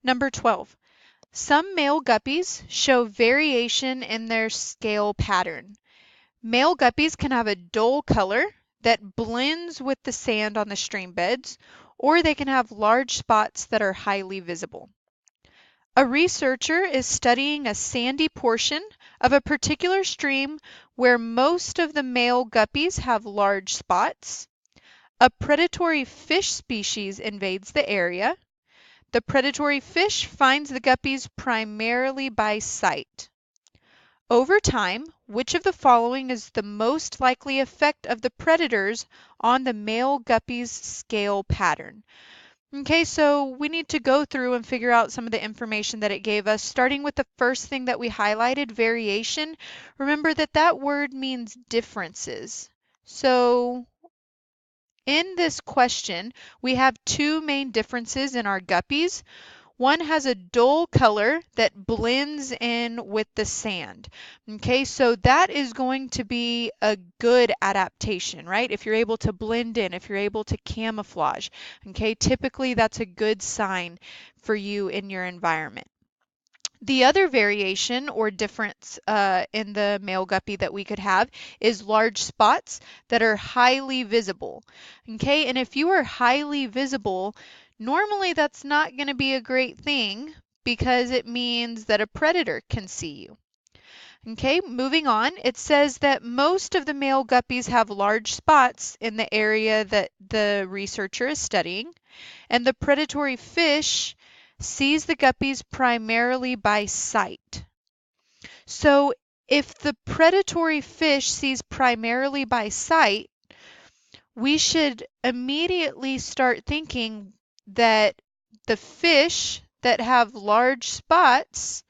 Number 12. Some male guppies show variation in their scale pattern. Male guppies can have a dull color that blends with the sand on the stream beds, or they can have large spots that are highly visible. A researcher is studying a sandy portion of a particular stream where most of the male guppies have large spots. A predatory fish species invades the area. The predatory fish finds the guppies primarily by sight. Over time, which of the following is the most likely effect of the predators on the male guppy's scale pattern? Okay, so we need to go through and figure out some of the information that it gave us, starting with the first thing that we highlighted, variation. Remember that that word means differences. So in this question, we have two main differences in our guppies. One has a dull color that blends in with the sand. Okay, so that is going to be a good adaptation, right? If you're able to blend in, if you're able to camouflage. Okay, typically that's a good sign for you in your environment. The other variation or difference in the male guppy that we could have is large spots that are highly visible. Okay, and if you are highly visible, normally that's not going to be a great thing because it means that a predator can see you. Okay, moving on, it says that most of the male guppies have large spots in the area that the researcher is studying, and the predatory fish sees the guppies primarily by sight. So if the predatory fish sees primarily by sight, we should immediately start thinking that the fish that have large spots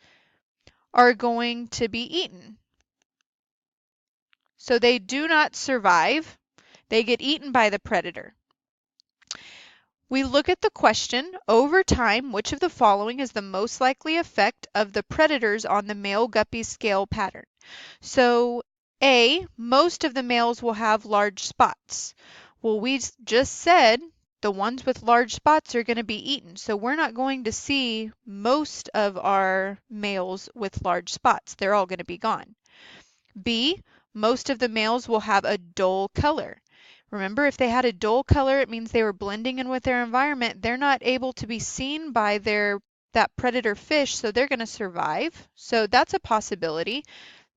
are going to be eaten. So they do not survive. They get eaten by the predator. We look at the question, over time, which of the following is the most likely effect of the predators on the male guppy scale pattern? So A, most of the males will have large spots. Well, we just said the ones with large spots are going to be eaten. So we're not going to see most of our males with large spots. They're all going to be gone. B, most of the males will have a dull color. Remember, if they had a dull color, it means they were blending in with their environment. They're not able to be seen by that predator fish, so they're going to survive. So that's a possibility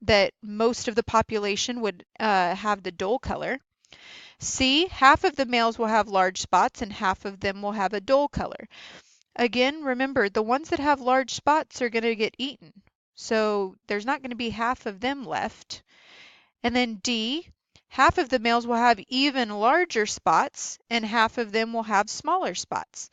that most of the population would have the dull color. C, half of the males will have large spots and half of them will have a dull color. Again, remember, the ones that have large spots are going to get eaten. So there's not going to be half of them left. And then D, half of the males will have even larger spots and half of them will have smaller spots.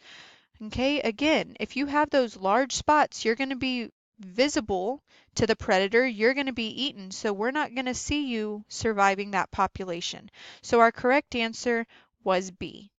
Okay, again, if you have those large spots, you're going to be visible to the predator. You're going to be eaten, so we're not going to see you surviving that population. So our correct answer was B.